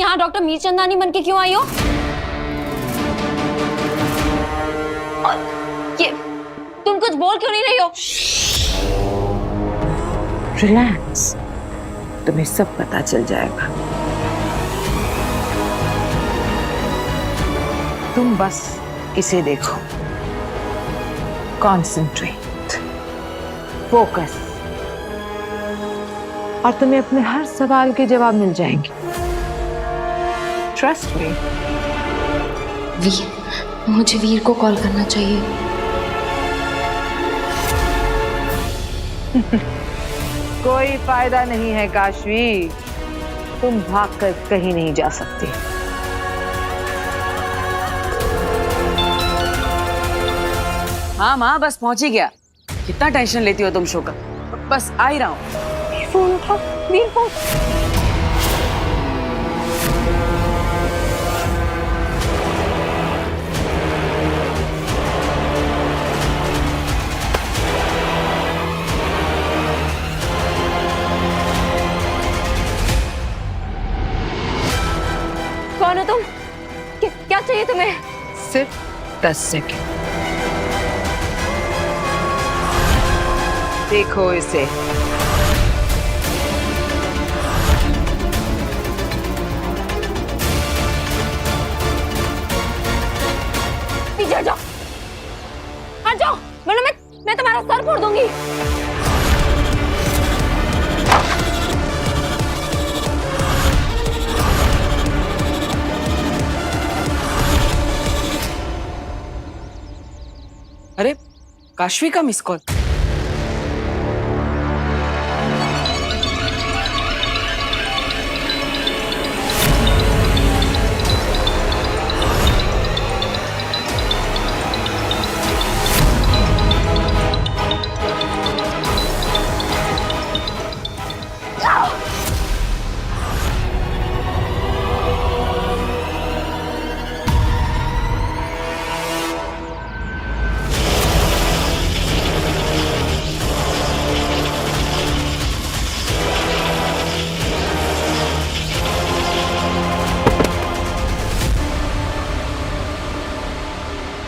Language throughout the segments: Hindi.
यहाँ डॉक्टर मीरचंदानी बन के क्यों आई हो? और ये तुम कुछ बोल क्यों नहीं रही हो? रिलैक्स, तुम्हें सब पता चल जाएगा। तुम बस इसे देखो, कॉन्सेंट्रेट, फोकस, और तुम्हें अपने हर सवाल के जवाब मिल जाएंगे। Trust me. वीर, मुझे वीर को कॉल करना चाहिए। कोई फायदा नहीं है काशवी, तुम भागकर कहीं नहीं जा सकती। हाँ माँ, बस पहुंच ही गया। कितना टेंशन लेती हो तुम शो का? बस आ ही रहा हूँ। फोन उठाओ, वीर फोन। कौन हो तुम? क्या चाहिए तुम्हें? सिर्फ 10 सेकंड। देखो इसे। पीछे हट जाओ, हट जाओ, वरना मैं तुम्हारा सर फोड़ दूंगी। अरे काशवी का मिस कॉल।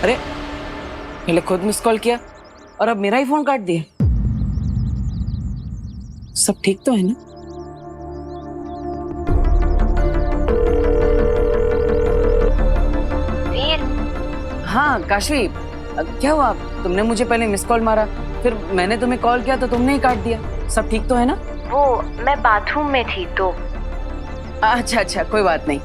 अरे पहले खुद मिस कॉल किया और अब मेरा ही फोन काट दिया। सब ठीक तो है ना? वीर, हाँ काशवी, क्या हुआ? तुमने मुझे पहले मिस कॉल मारा, फिर मैंने तुम्हें कॉल किया तो तुमने ही काट दिया। सब ठीक तो है ना? वो मैं बाथरूम में थी तो। अच्छा अच्छा, कोई बात नहीं।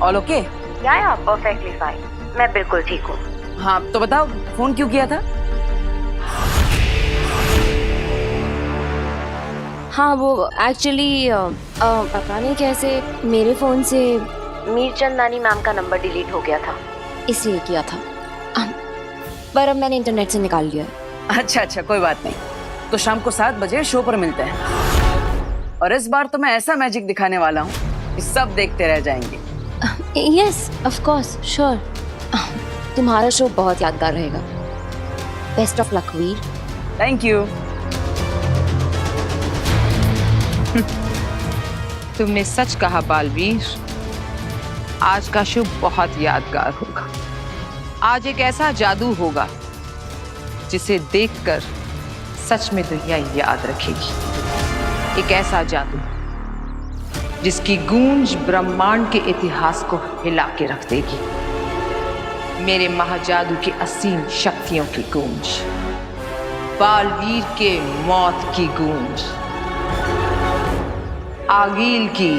All okay? या परफेक्टली फाइन, मैं बिल्कुल ठीक हूँ। हाँ तो बताओ, फोन क्यों किया था? हाँ वो एक्चुअली पता नहीं कैसे मेरे फोन से मीरचंदानी मैम का नंबर डिलीट हो गया था, इसलिए किया था। पर अब मैंने इंटरनेट से निकाल लिया। अच्छा अच्छा, कोई बात नहीं। तो शाम को 7 बजे शो पर मिलते हैं, और इस बार तो मैं ऐसा मैजिक दिखाने वाला हूँ कि सब देखते रह जाएंगे। Yes of course, sure. तुम्हारा शो बहुत यादगार रहेगा। Best of luck Veer. Thank you. तुमने सच कहा बालवीर, आज का शो बहुत यादगार होगा। आज एक ऐसा जादू होगा जिसे देखकर सच में दुनिया याद रखेगी। एक ऐसा जादू जिसकी गूंज ब्रह्मांड के इतिहास को हिला के रख देगी। मेरे महाजादू की असीम शक्तियों की गूंज, बालवीर के मौत की गूंज, आगील की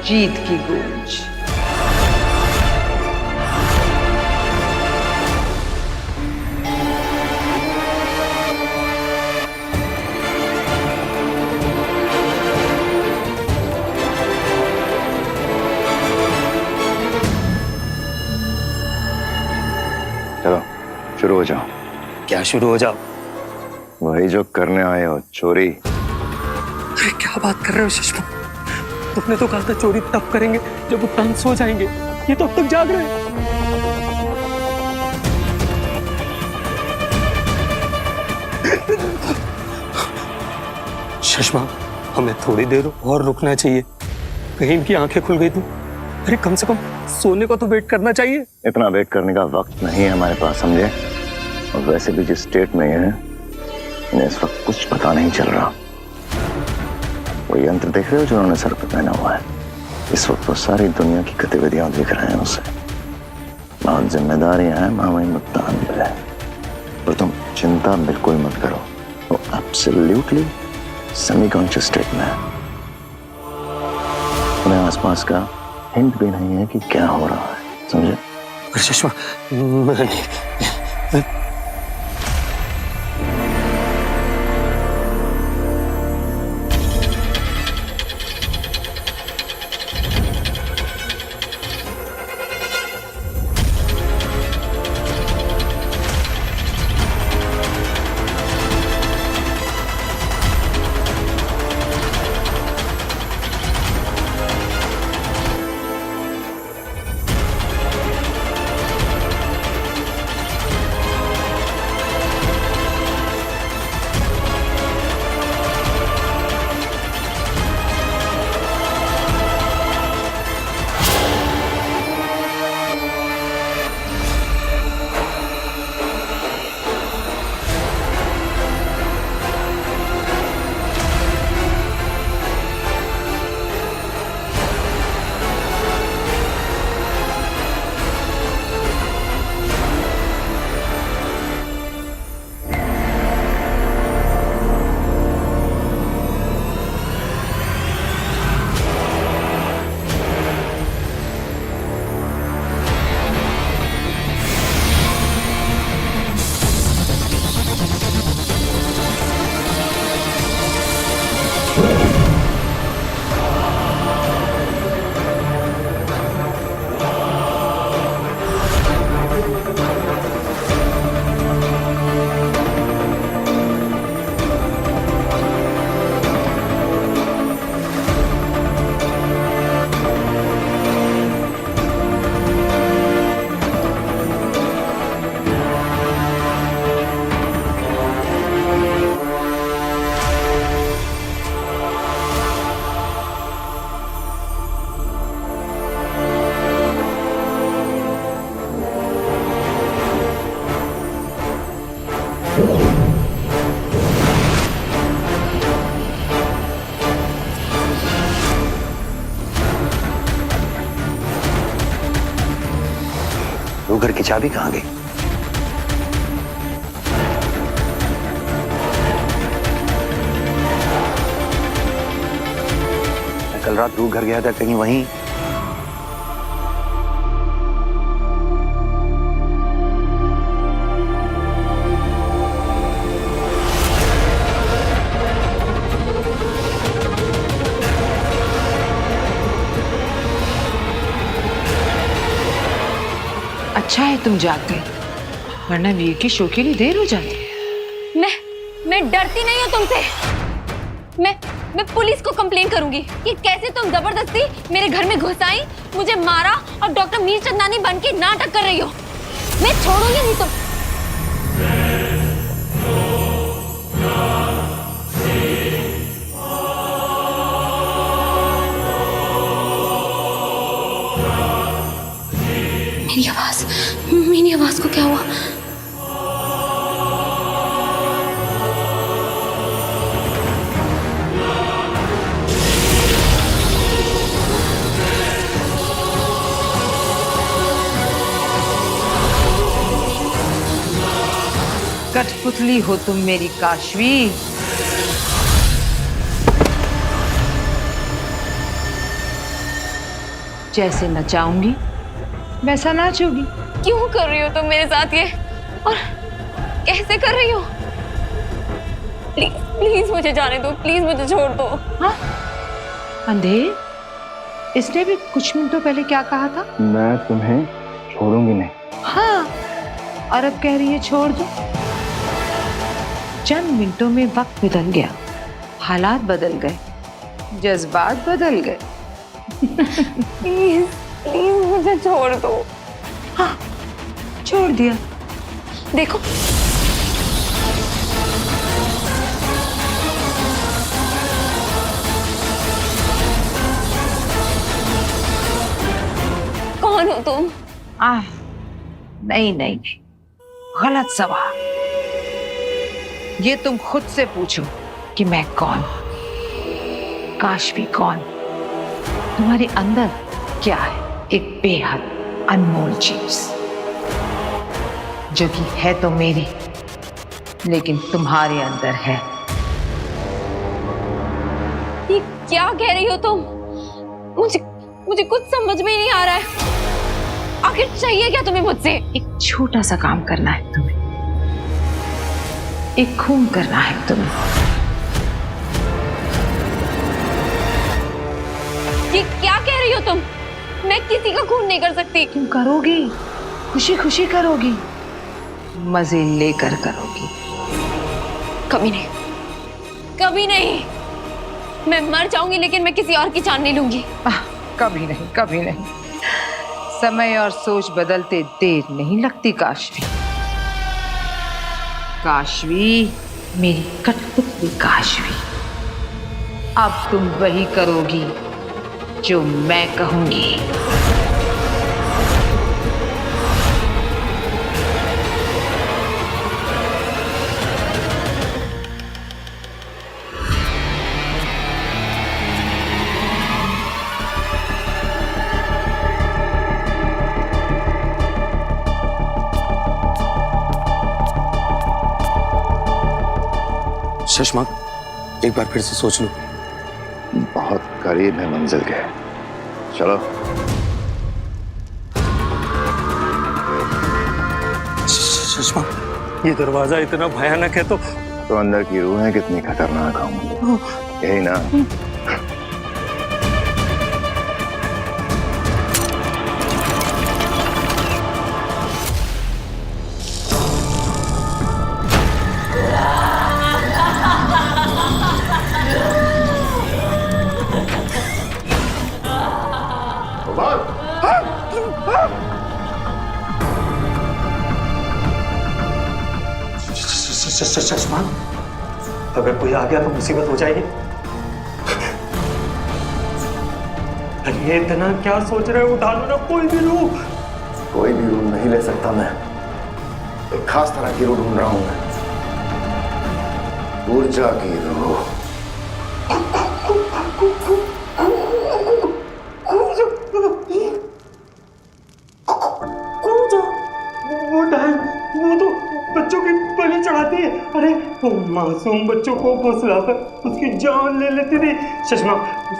जीत की गूंज। चलो शुरू हो जाओ। क्या शुरू हो जाओ? वही जो करने आए हो, चोरी। अरे क्या बात कर रहे हो सुषमा? तुमने तो कहा था चोरी तब करेंगे जब वो तंग सो जाएंगे। ये तो अब तक जाग रहे हैं। सुषमा, हमें थोड़ी देर और रुकना चाहिए। कहीं इनकी आंखें खुल गई तो अरे कम से कम सोने को तो वेट करना चाहिए। इतना वेट करने का वक्त नहीं है हमारे पास, समझे? और वैसे भी जिस स्टेट में ये है, इन्हें इस वक्त कुछ पता नहीं चल रहा। वो यंत्र देख रहे हो जो उन्होंने सर पे पहना हुआ है? इस वक्त वो सारी दुनिया की गतिविधियां दिख रहे हैं उसे। बहुत जिम्मेदारियां हैं मामई मुत्तान पे, और तुम चिंता बिल्कुल मत करो। वो एब्सोल्युटली सेमी कॉन्शियस स्टेट में है। उन्हें आसपास का हिंट भी नहीं है कि क्या हो रहा है, समझे? अरे सुषमा, वो घर की चाबी कहाँ गई? मैं कल रात रूह घर गया था, कहीं वहीं? अच्छा है तुम जाग गए, वरना वीर की शो के लिए देर हो जाती। मैं डरती नहीं हूँ तुमसे। मैं पुलिस को कंप्लेन करूंगी कि कैसे तुम जबरदस्ती मेरे घर में घुस आई, मुझे मारा और डॉक्टर मीर चंदानी बन के नाटक कर रही हो। मैं छोड़ूंगी नहीं तुम। मेरी आवाज को क्या हुआ? कठपुतली हो तुम मेरी काशवी। जैसे नचाऊंगी वैसा नाचोगी। क्यों कर रही हो तुम मेरे साथ ये, और कैसे कर रही हो? प्लीज प्लीज मुझे जाने दो, प्लीज मुझे छोड़ दो। हाँ अंधेर, इसने भी कुछ मिनटों पहले क्या कहा था? मैं तुम्हें छोड़ूंगी नहीं। हाँ, और अब कह रही है छोड़ दो। चंद मिनटों में वक्त बदल गया, हालात बदल गए, जज्बात बदल गए। प्लीज प्लीज मुझे छोड़ दो। हाँ, छोड़ दिया। देखो तुम? नहीं नहीं नहीं, गलत सवाल। ये तुम खुद से पूछो कि मैं कौन, काशवी कौन। तुम्हारे अंदर क्या है? एक बेहद अनमोल चीज जो कि है तो मेरी, लेकिन तुम्हारे अंदर है। ये क्या कह रही हो तुम? मुझे कुछ समझ में ही नहीं आ रहा है। आखिर चाहिए क्या तुम्हें मुझसे? एक छोटा सा काम करना है तुम्हें, एक खून करना है तुम्हें। ये क्या कह रही हो तुम? मैं किसी का खून नहीं कर सकती। क्यों करोगी? खुशी खुशी करोगी, मजे लेकर करोगी। कभी नहीं, कभी नहीं। मैं मर जाऊंगी लेकिन मैं किसी और की जान नहीं लूंगी। कभी नहीं, कभी नहीं। समय और सोच बदलते देर नहीं लगती काशवी। काशवी, मेरी कठपुतली काशवी, अब तुम वही करोगी जो मैं कहूंगी। शशमाक, एक बार फिर से सोच लो। बहुत करीब है मंजिल के, चलो। शशमाक, ये दरवाजा इतना भयानक है तो अंदर की रूहें कितनी खतरनाक होंगी, यही ना? शशमाक, अगर कोई आ गया तो मुसीबत हो जाएगी। अरे ये इतना क्या सोच रहे हो? उठा लो ना कोई भी रूह। कोई भी रूह नहीं ले सकता मैं, एक खास तरह की रूह ढूंढ रहा हूं मैं, ऊर्जा की रूह। वो तो बच्चों की बलि चढ़ाती है। अरे वो मासूम बच्चों को फुसलाकर उसकी जान ले लेती थी। शशमा,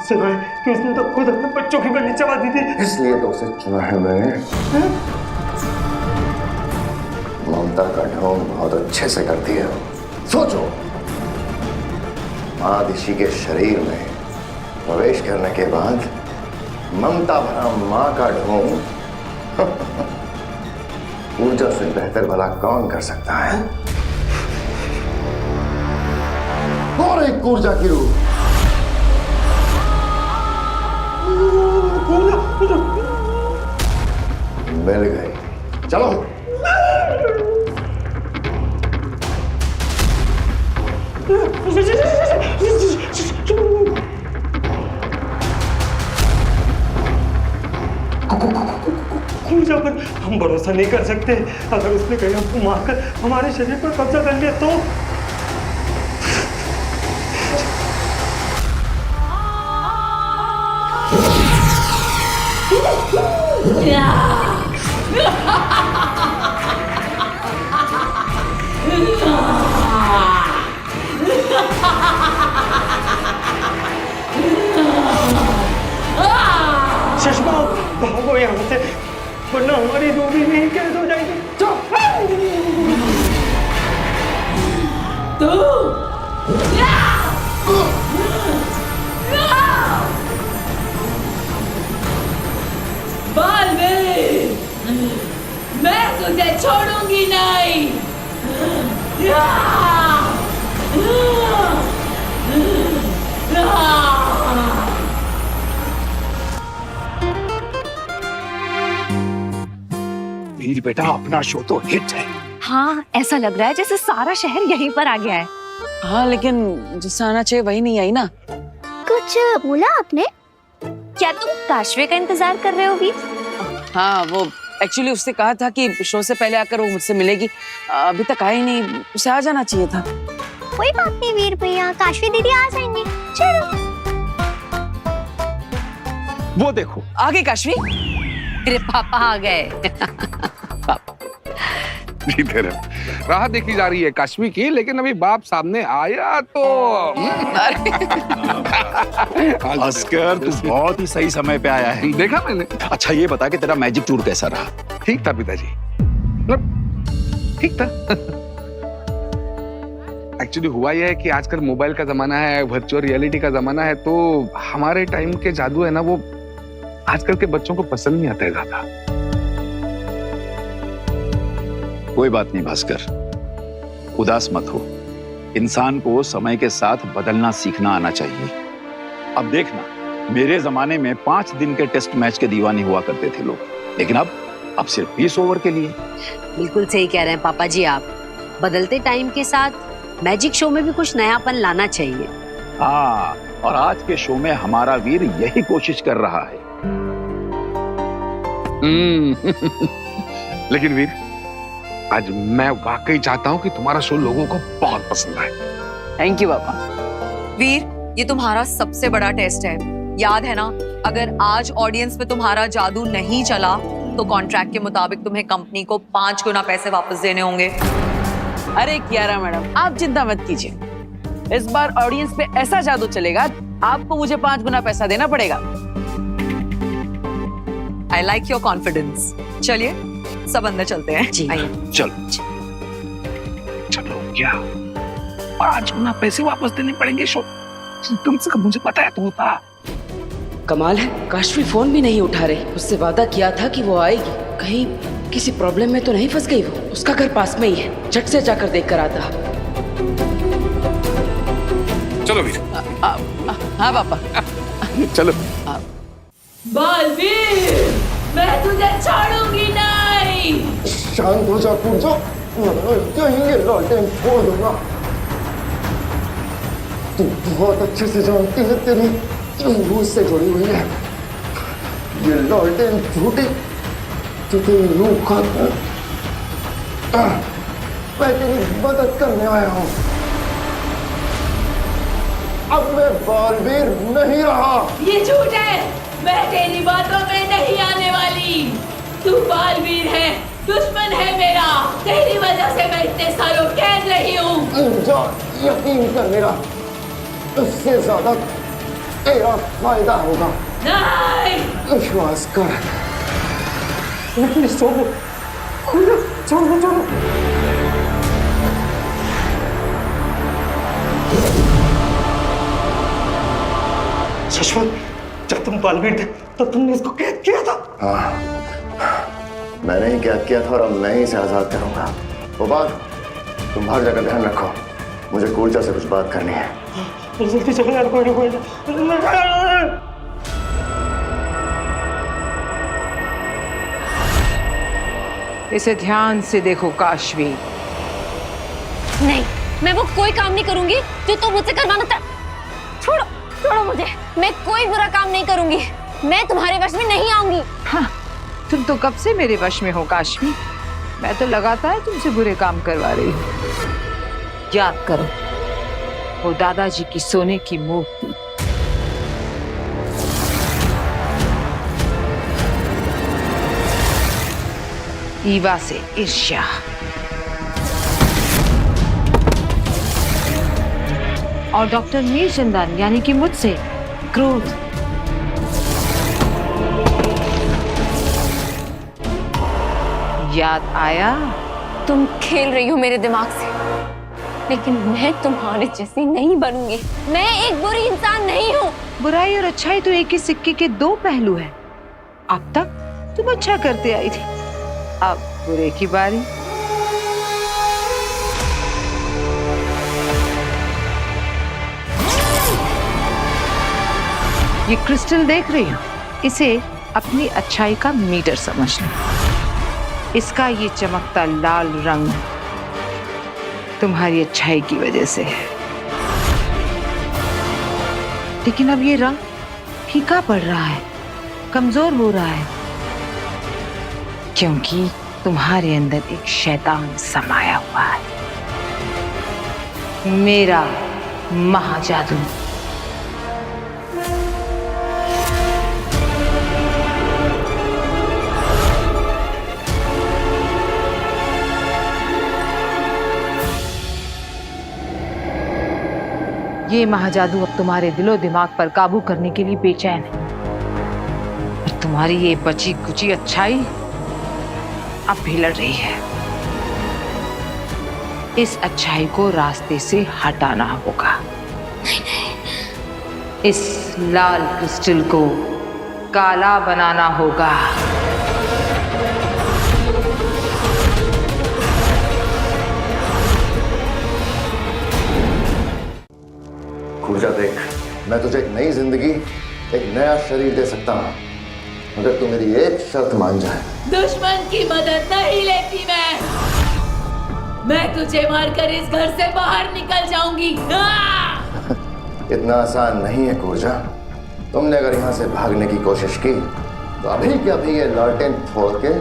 सुना है कि उसने तो खुद अपने बच्चों की बलि चढ़ा दी थी। इसलिए तो उसे चुना है मैंने। ममता का ढोंग बहुत अच्छे से करती है। सोचो, मादिशी के शरीर में प्रवेश करने के बाद ममता भरा मां का ढोंग ऊर्जा से बेहतर भला कौन कर सकता है? और एक ऊर्जा की रूह। मिल गई, चलो। ऊर्जा पर हम भरोसा नहीं कर सकते। अगर उसने कहीं हमको मारकर हमारे शरीर पर कब्जा कर लिया तो? शशमा, भागो यहाँ से, वरना हमारी रूह भी नहीं कैद हो जाएगी। बालवीर, मैं तुझे छोड़ूंगी नहीं। वीर बेटा, अपना शो तो हिट है। हाँ, ऐसा लग रहा है जैसे सारा शहर यहीं पर आ गया है। हाँ, लेकिन जिससे आना चाहिए वही नहीं आई ना। कुछ बोला आपने? क्या तुम काशवी का इंतजार कर रहे हो वीर? हाँ, वो एक्चुअली उससे कहा था कि शो से पहले आकर वो मुझसे मिलेगी। अभी तक आई नहीं, उसे आ जाना चाहिए था। कोई बात नहीं वीर भैया, काशवी दीदी आ जाएंगी। चलो। वो देखो आ गई काशवी। मेरे पापा आ गए। जीते रहो। राह देखी जा रही है काश्मी की, लेकिन अभी बाप सामने आया तो अस्कर, तू बहुत ही सही समय पे आया है। देखा मैंने। अच्छा ये बता कि तेरा मैजिक टूर कैसा रहा? ठीक था पिताजी, मतलब ठीक था। एक्चुअली हुआ यह है कि आजकल मोबाइल का जमाना है, वर्चुअल रियलिटी का जमाना है, तो हमारे टाइम के जादू है ना, वो आजकल के बच्चों को पसंद नहीं आता है ज्यादा। कोई बात नहीं भास्कर, उदास मत हो। इंसान को समय के साथ बदलना सीखना आना चाहिए। अब देखना, मेरे जमाने में 5 दिन के टेस्ट मैच के दीवाने हुआ करते थे लोग, लेकिन अब सिर्फ 20 ओवर के लिए। बिल्कुल सही कह रहे हैं पापा जी आप। बदलते टाइम के साथ मैजिक शो में भी कुछ नयापन लाना चाहिए। हाँ, और आज के शो में हमारा वीर यही कोशिश कर रहा है। लेकिन वीर, आज मैं वाकई चाहता हूँ कि तुम्हारा शो लोगों को बहुत पसंद आए। थैंक यू पापा। वीर, ये तुम्हारा सबसे बड़ा टेस्ट है, याद है ना? अगर आज ऑडियंस में तुम्हारा जादू नहीं चला तो कॉन्ट्रैक्ट के मुताबिक तुम्हें कंपनी को 5 गुना पैसे वापस देने होंगे। अरे कियारा मैडम, आप चिंता मत कीजिए। इस बार ऑडियंस पे ऐसा जादू चलेगा, आपको मुझे 5 गुना पैसा देना पड़ेगा। I like your confidence. चलिए सब अंदर चलते हैं। जी। आइए। चलो चलो, क्या 5 गुना पैसे वापस देने पड़ेंगे शो? कम से कम मुझे पता है तो होता। कमाल है, काशवी फोन भी नहीं उठा रही। उससे वादा किया था कि वो आएगी। कहीं किसी प्रॉब्लम में तो नहीं फंस गई वो? उसका घर पास में ही है, झट से जाकर देख कर आता। चलो वीर। हाँ पापा। चलो। बालवीर, मैं तुझे छोड़ूंगी नहीं। शांत हो जा पूजा, कहीं लौटें छोड़ दूंगा। तू बहुत अच्छे से जानती है, तेरी रूह से जुड़ी हुई है। ये लौटें झूठी जो तेरी रूह का, मैं तेरी मदद करने आया हूँ। अब मैं बालवीर नहीं रहा। ये झूठ है, मैं तेरी बातों में नहीं आने वाली। तू बालवीर है, दुश्मन है मेरा। तेरी वजह से मैं इतने सालों कैद रही हूँ। जा, यकीन कर मेरा, उससे ज्यादा तेरा फायदा होगा। नहीं, विश्वास कर। प्लीज छोड़ो, छोड़ो, छोड़ो। शश्वत, जब तुम बालवीर थे तब तुमने इसको कैद किया था। हाँ, मैंने ही कैद किया था और अब मैं ही इसे आजाद करूंगा। वो बात तुम हर जगह ध्यान रखो, मुझे कूर्जा से कुछ बात करनी है। जल्दी चलो यार, कोई ना। इसे ध्यान से देखो काशवी। नहीं, मैं वो कोई काम नहीं करूंगी जो तुम मुझसे करवाना चाह। छोड़ो, छोड़ो मुझे। मैं कोई बुरा काम नहीं करूंगी। मैं तुम्हारे वश में नहीं आऊंगी। हाँ, तुम तो कब से मेरे वश में हो काशवी। मैं तो लगातार तुमसे बुरे काम करवा रही हूँ। याद करो वो दादाजी की सोने की मूर्ति, ईवा से ईर्ष्या, और डॉक्टर मीरचंदानी यानी कि मुझसे क्रोध। याद आया? तुम खेल रही हो मेरे दिमाग से, लेकिन मैं तुम्हारे जैसी नहीं बनूंगी। मैं एक बुरी इंसान नहीं हूँ। बुराई और अच्छाई तो एक ही सिक्के के 2 पहलू हैं। अब तक तुम अच्छा करते आई थी, अब बुरे की बारी। ये क्रिस्टल देख रही हो, इसे अपनी अच्छाई का मीटर समझना। इसका ये चमकता लाल रंग तुम्हारी अच्छाई की वजह से है, लेकिन अब ये रंग फीका पड़ रहा है, कमजोर हो रहा है। क्योंकि तुम्हारे अंदर एक शैतान समाया हुआ है, मेरा महाजादू। ये महाजादू अब तुम्हारे दिलो दिमाग पर काबू करने के लिए बेचैन है, और तुम्हारी ये बची कुची अच्छाई अब भी लड़ रही है। इस अच्छाई को रास्ते से हटाना होगा। इस लाल क्रिस्टल को काला बनाना होगा। खूजा देख, मैं तुझे एक नई जिंदगी, एक नया शरीर दे सकता हूँ, अगर तू मेरी एक शर्त मान जाए। दुश्मन की मदद नहीं लेती मैं तुझे मारकर इस घर से बाहर निकल जाऊंगी। इतना आसान नहीं है खूजा। तुमने अगर यहाँ से भागने की कोशिश की तो अभी के अभी ये लालटेन फोड़ के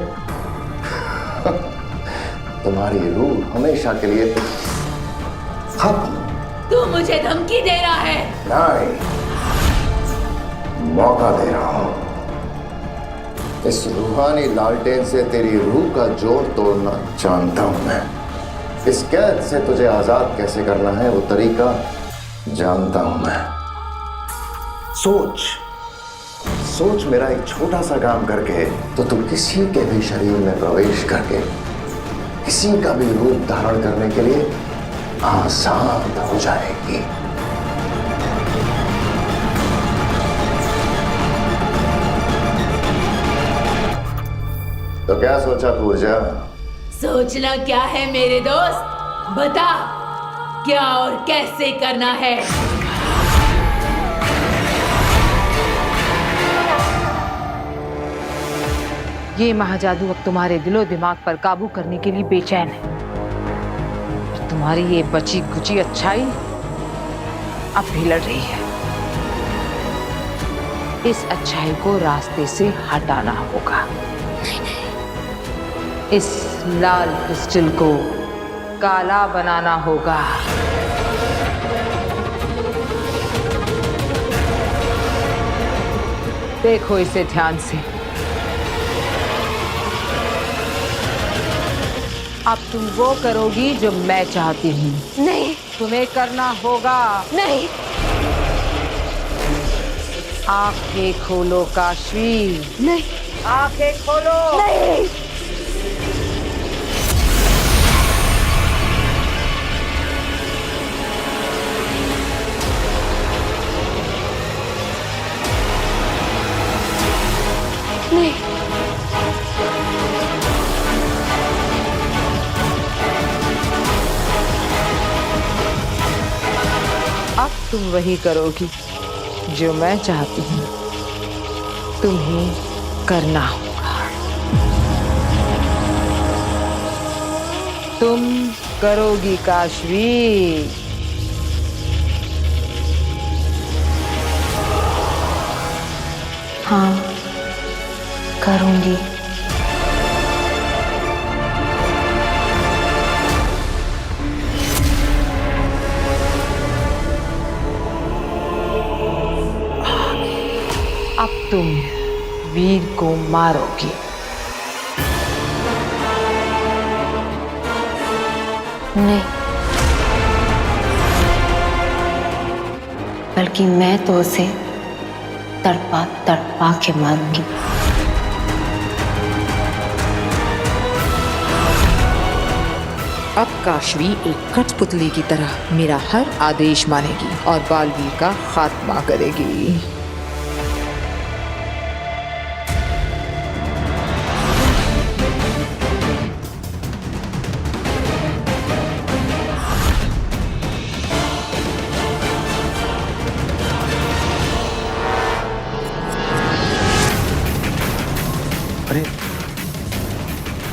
तुम्हारी रूह हमेशा के लिए खत्म। तू मुझे धमकी दे रहा है? नहीं, मौका दे रहा हूं। इस रूहानी लालटेन से तेरी रूह का जोड़ तोड़ना जानता हूं मैं। इस कैद से तुझे आजाद कैसे करना है वो तरीका जानता हूं मैं। सोच मेरा एक छोटा सा काम करके तो तुम किसी के भी शरीर में प्रवेश करके किसी का भी रूप धारण करने के लिए आसान हो जाएगी। तो क्या सोचा पूजा? सोचना क्या है मेरे दोस्त, बता क्या और कैसे करना है। ये महाजादू अब तुम्हारे दिलो दिमाग पर काबू करने के लिए बेचैन है, और तुम्हारी ये बची कुची अच्छाई अब भी लड़ रही है। इस अच्छाई को रास्ते से हटाना होगा। इस लाल क्रिस्टल को काला बनाना होगा। देखो इसे ध्यान से। अब तुम वो करोगी जो मैं चाहती हूँ। नहीं, तुम्हें करना होगा। नहीं। आंखें खोलो काशवी। नहीं। आंखें खोलो। नहीं। नहीं। अब तुम वही करोगी जो मैं चाहती हूँ। तुम्हें करना होगा। तुम करोगी काशवी। हाँ, करूंगी। अब तुम वीर को मारोगी। नहीं, बल्कि मैं तो उसे तड़पा तड़पा के मारूंगी। अब काशवी एक कठपुतली की तरह मेरा हर आदेश मानेगी और बालवीर का खात्मा करेगी।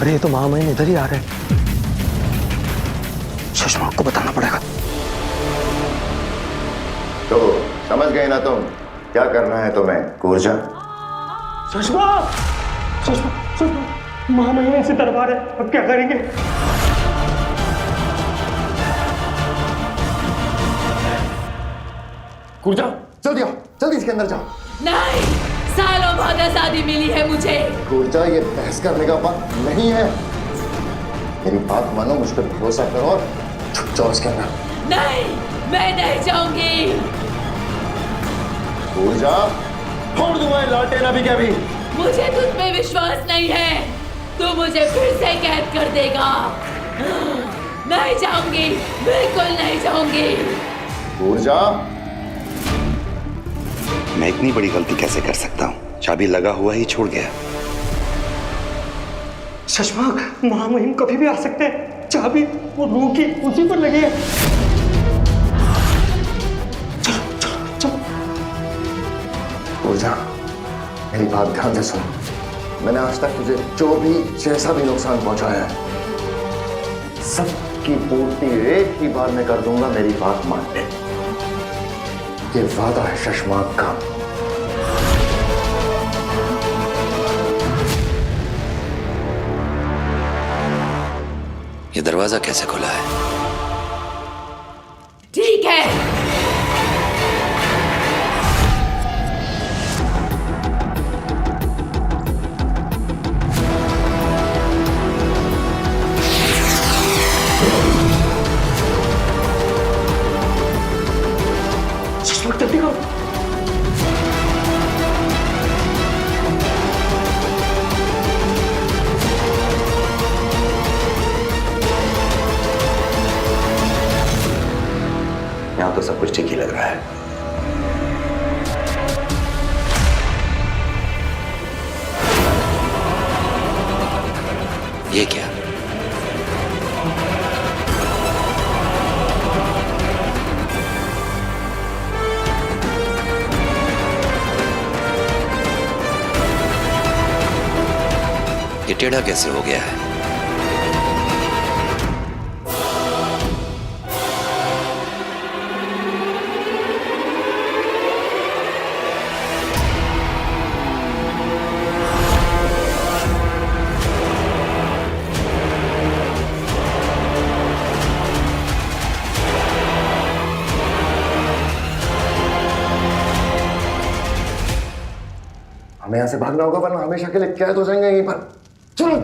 अरे ये तो महामहिम इधर ही आ रहे हैं। सुषमा को बताना पड़ेगा। तो समझ गए ना तुम क्या करना है तुम्हें? कूर्जा, सुषमा, सुषमा, सुषमा, महामहिम से दरबार है, अब क्या करेंगे? कूद जाओ, जल्दी आओ, जल्दी इसके अंदर जाओ। नहीं, सालों बाद आजादी मिली है मुझे। कूद जाओ, ये बहस करने का वक्त नहीं है। मेरी बात मानो, मुझ पर भरोसा करो और छुप जाओ इसके अंदर। नहीं, मैं नहीं जाऊंगी। कूद जाओ, फोड़ दूंगा ये लालटेन अभी के अभी। मुझे तुझ पे विश्वास नहीं है, तू मुझे फिर से कैद कर देगा। नहीं जाऊंगी, बिल्कुल नहीं जाऊंगी। कूद जाओ। मैं इतनी बड़ी गलती कैसे कर सकता हूँ? चाबी लगा हुआ ही छोड़ गया। शशमाक, महामहिम कभी भी आ सकते हैं। चाबी वो रूह की उसी पर लगी है। कूद जा, मेरी बात ध्यान से सुन। मैंने आज तक तुझे जो भी जैसा भी नुकसान पहुंचाया है, सबकी पूर्ति एक ही बार में कर दूंगा। मेरी बात मान ले, ये वादा है शशमाक का। ये दरवाजा कैसे खुला है? ठीक है। शशमाक, जल्दी करो। यहाँ तो सब कुछ ठीक ही लग रहा है। ये क्या? ये टेढ़ा कैसे हो गया है? हमें यहाँ से भागना होगा, वरना हमेशा के लिए कैद हो जाएंगे यहीं पर। चलो।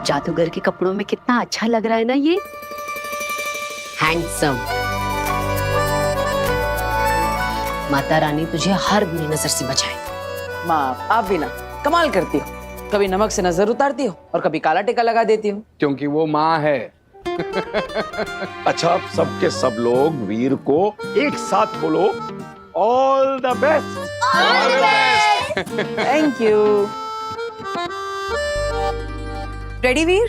जादूगर के कपड़ों में कितना अच्छा लग रहा है ना ये। हैंडसम। माता रानी तुझे हर बुरी नजर से बचाए। माँ, आप भी ना कमाल करती हो। कभी नमक से नजर उतारती हो और कभी काला टीका लगा देती हो। क्योंकि वो माँ है। अच्छा, अब सबके सब लोग वीर को एक साथ बोलो, all the best. All the best. Thank you. Ready Veer?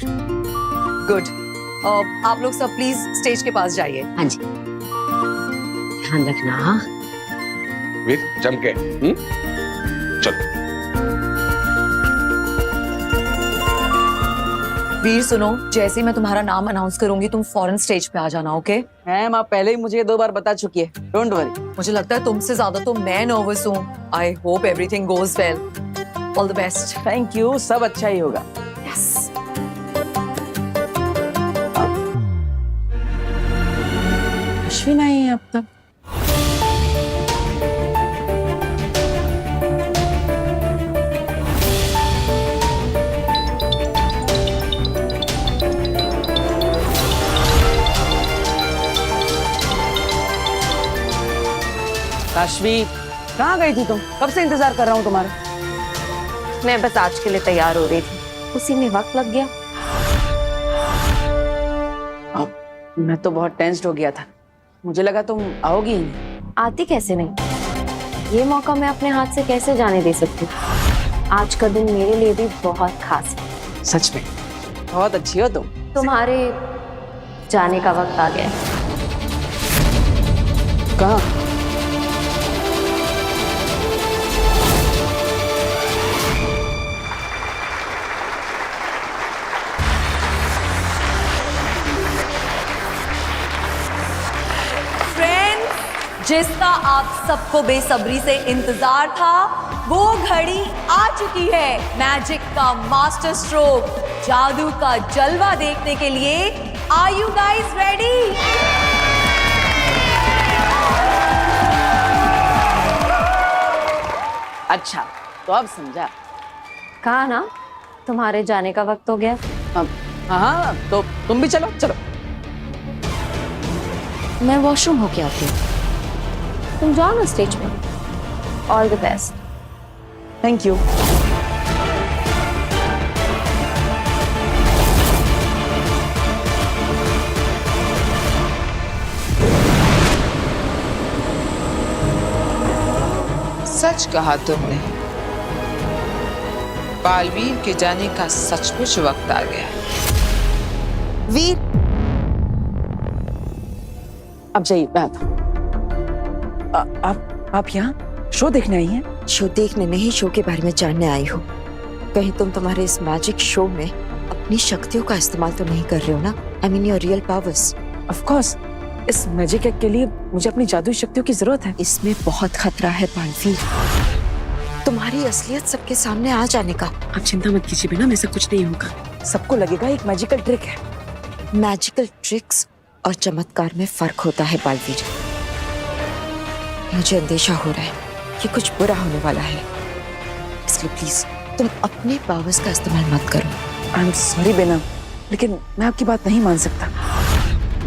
Good. आप लोग सब प्लीज स्टेज के पास जाइए। हाँ जी, ध्यान रखना। वीर जम के। चलो। वीर सुनो, जैसे ही मैं तुम्हारा नाम अनाउंस करूंगी तुम फौरन स्टेज पे आ जाना, ओके? मैम, आप पहले ही मुझे 2 बार बता चुकी है, डोंट वरी। मुझे लगता है तुमसे ज्यादा तो मैं नर्वस हूँ। I hope everything goes well. All the best. Thank you, सब अच्छा ही होगा। यस। अश्विन आई है अब तक। काशवी, कहाँ गई थी तुम? कब से इंतजार कर रहा हूँ तुम्हारा। मैं बस आज के लिए तैयार हो रही थी, उसी में वक्त लग गया। मैं तो बहुत टेंस्ड हो गया था, मुझे लगा तुम आओगी ही नहीं। आती कैसे नहीं, ये मौका मैं अपने हाथ से कैसे जाने दे सकती। आज का दिन मेरे लिए भी बहुत खास है। सच में बहुत अच्छी हो तुम। तुम्हारे जाने का वक्त आ गया है। कहाँ? जिसका आप सबको बेसब्री से इंतजार था, वो घड़ी आ चुकी है। मैजिक का मास्टर स्ट्रोक, जादू का जलवा देखने के लिए आर यू गाइस रेडी? अच्छा तो अब समझा। कहा ना तुम्हारे जाने का वक्त हो गया। हाँ तो तुम भी चलो। चलो मैं वॉशरूम होके आती हूँ, तुम जाओ ना स्टेज पर। All the best. Thank you. सच कहा तुमने, बालवीर के जाने का सचमुच वक्त आ गया। वीर, अब जाइए। आप यहाँ शो देखने आई हैं? शो देखने नहीं, शो के बारे में जानने आई हूँ। कहीं तुम तुम्हारे इस मैजिक शो में अपनी शक्तियों का इस्तेमाल तो नहीं कर रहे हो ना? I mean your real powers. Of course, इस मैजिक एक्ट के लिए मुझे अपनी जादुई शक्तियों की जरूरत है। इसमें बहुत खतरा है बालवीर, तुम्हारी असलियत सबके सामने आ जाने का। आप चिंता मत कीजिए बिना, ऐसा कुछ नहीं होगा। सबको लगेगा एक मैजिकल ट्रिक है। मैजिकल ट्रिक्स और चमत्कार में फर्क होता है बालवीर। मुझे अंदेशा हो रहा है कि कुछ बुरा होने वाला है, इसलिए प्लीज तुम अपने पावर्स का इस्तेमाल मत करो। आई एम सॉरी बेना, लेकिन मैं आपकी बात नहीं मान सकता।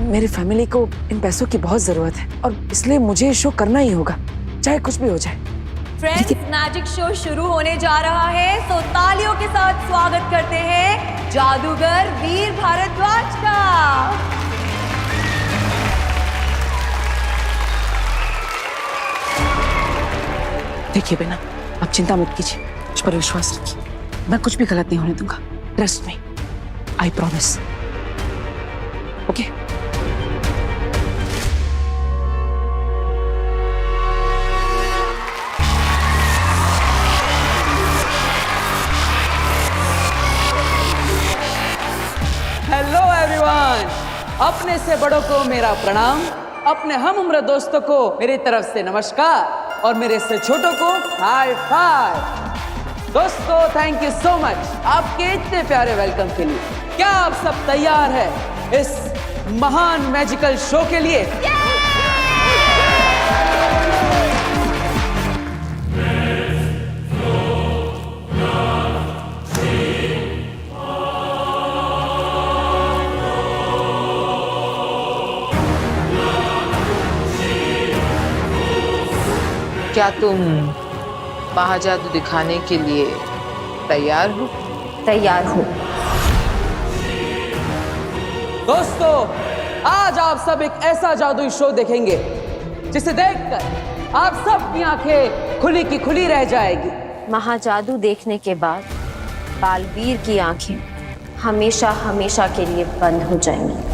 मेरी फैमिली को इन पैसों की बहुत जरूरत है और इसलिए मुझे ये शो करना ही होगा, चाहे कुछ भी हो जाए। फ्रेंड्स, मैजिक शो शुरू होने जा रहा है, तो तालियों के साथ स्वागत करते हैं जादूगर वीर भारद्वाज का। देखिए बेना, आप चिंता मत कीजिए, मुझ पर विश्वास रखिए, मैं कुछ भी गलत नहीं होने दूंगा। Trust me, I promise. Okay? Hello everyone, अपने से बड़ों को मेरा प्रणाम, अपने हम उम्र दोस्तों को मेरी तरफ से नमस्कार और मेरे से छोटों को हाई फाइव। दोस्तों, थैंक यू सो मच आपके इतने प्यारे वेलकम के लिए। क्या आप सब तैयार हैं इस महान मैजिकल शो के लिए? क्या तुम महाजादू दिखाने के लिए तैयार हो? तैयार हो। दोस्तों, आज आप सब एक ऐसा जादुई शो देखेंगे जिसे देखकर आप सब की आंखें खुली की खुली रह जाएगी। महाजादू देखने के बाद बालवीर की आंखें हमेशा हमेशा के लिए बंद हो जाएंगी।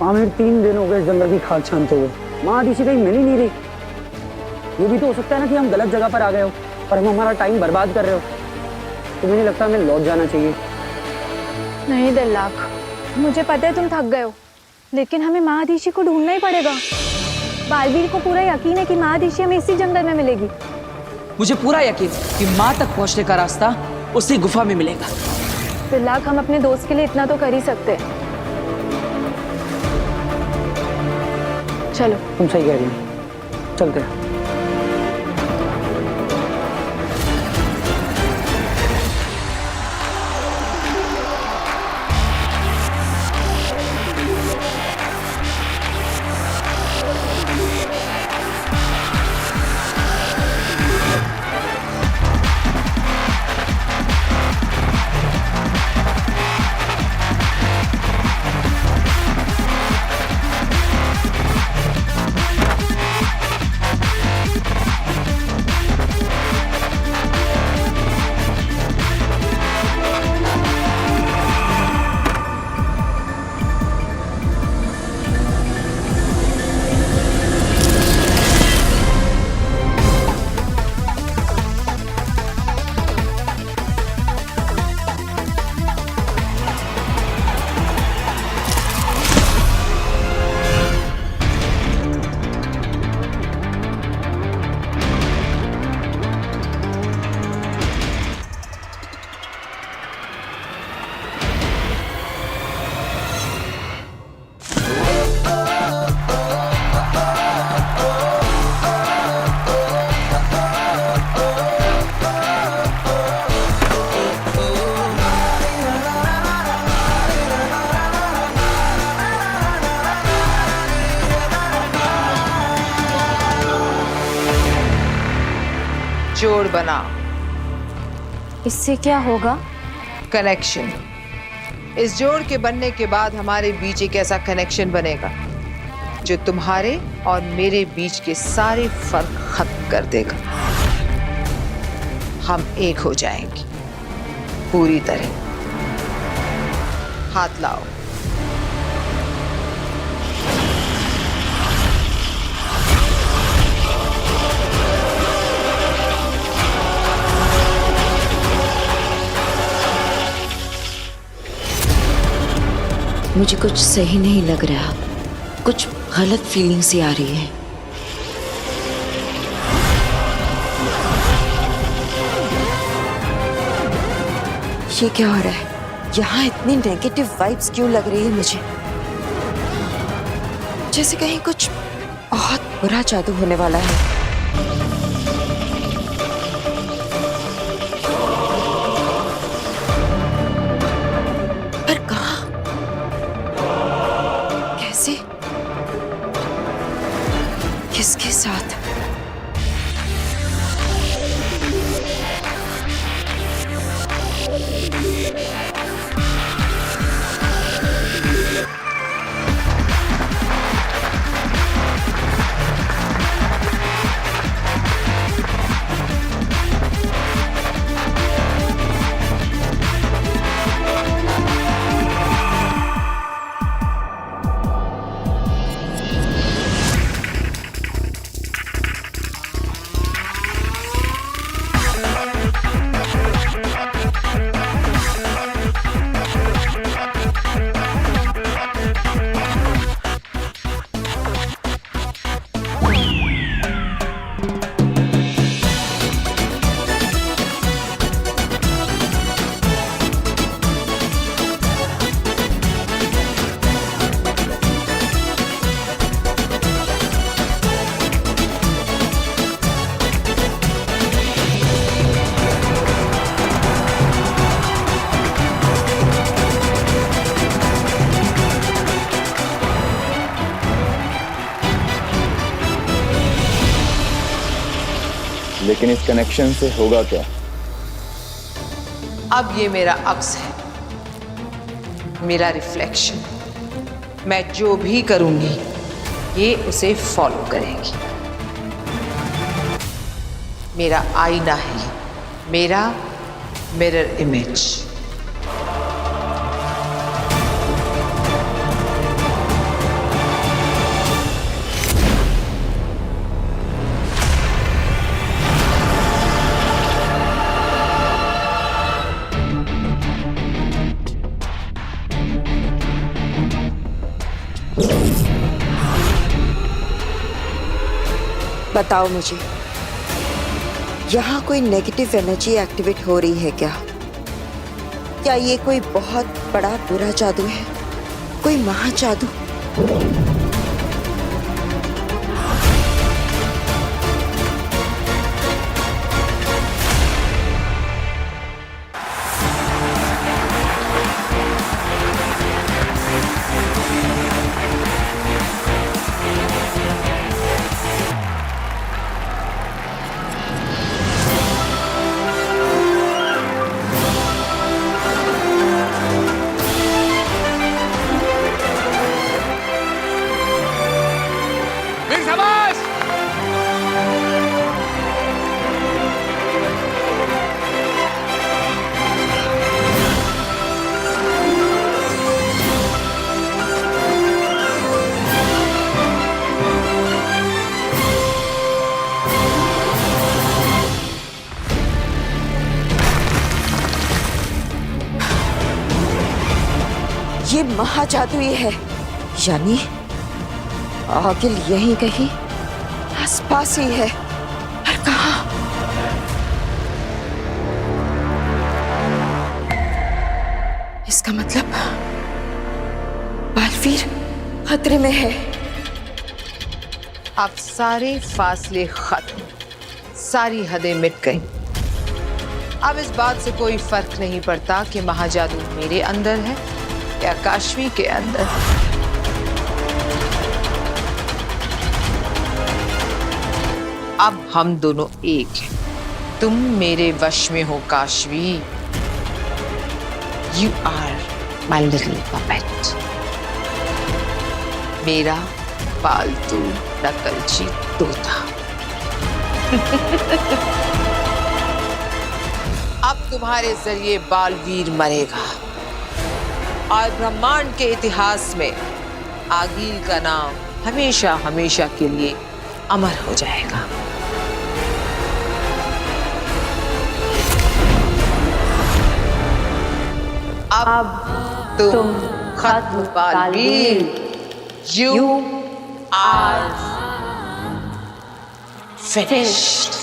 आमिर, 3 दिन हो गए जंगल की खाद छानते हुए, महादिशी कहीं मिल ही नहीं रही। ये भी तो हो सकता है ना कि हम गलत जगह पर आ गए हो और हम हमारा टाइम बर्बाद कर रहे हो। तुम्हें नहीं लगता हमें लौट जाना चाहिए? नहीं दिल्लाक, मुझे पता है तुम थक गए हो, लेकिन हमें महादिशी को ढूंढना ही पड़ेगा। बालवीर को पूरा यकीन है कि महादिशी हमें इसी जंगल में मिलेगी। मुझे पूरा यकीन कि माँ तक पहुँचने का रास्ता उसी गुफा में मिलेगा। दिल्लाक, हम अपने दोस्त के लिए इतना तो कर ही सकते हैं। चलो। तुम सही कह रही हो, चलते हैं। जोड़ बना। इससे क्या होगा? कनेक्शन। इस जोड़ के बनने के बाद हमारे बीच एक ऐसा कनेक्शन बनेगा जो तुम्हारे और मेरे बीच के सारे फर्क खत्म कर देगा। हम एक हो जाएंगे पूरी तरह। हाथ लाओ। मुझे कुछ सही नहीं लग रहा, कुछ गलत फीलिंग सी आ रही है। ये क्या हो रहा है? यहाँ इतनी नेगेटिव वाइब्स क्यों लग रही है मुझे? जैसे कहीं कुछ बहुत बुरा जादू होने वाला है। पर कहाँ? कैसे? किसके साथ? लेकिन इस कनेक्शन से होगा क्या? अब ये मेरा अक्स है, मेरा रिफ्लेक्शन। मैं जो भी करूंगी ये उसे फॉलो करेंगी। मेरा आईना है, मेरा मिरर इमेज। बताओ मुझे, यहाँ कोई नेगेटिव एनर्जी एक्टिवेट हो रही है क्या? क्या ये कोई बहुत बड़ा बुरा जादू है, कोई महाजादू? ये महाजादू ही है, यानी आगिल यहीं कहीं आसपास ही है। पर कहाँ? इसका मतलब बालवीर खतरे में है। अब सारे फासले खत्म, सारी हदें मिट गईं। अब इस बात से कोई फर्क नहीं पड़ता कि महाजादू मेरे अंदर है या काशवी के अंदर। अब हम दोनों एक हैं, तुम मेरे वश में हो Kashvi. You are my little puppet, मेरा पालतू नकलची तोता। अब तुम्हारे जरिए बालवीर मरेगा और ब्रह्मांड के इतिहास में आगिल का नाम हमेशा हमेशा के लिए अमर हो जाएगा। अब तुम खत्म बालवीर। You are finished.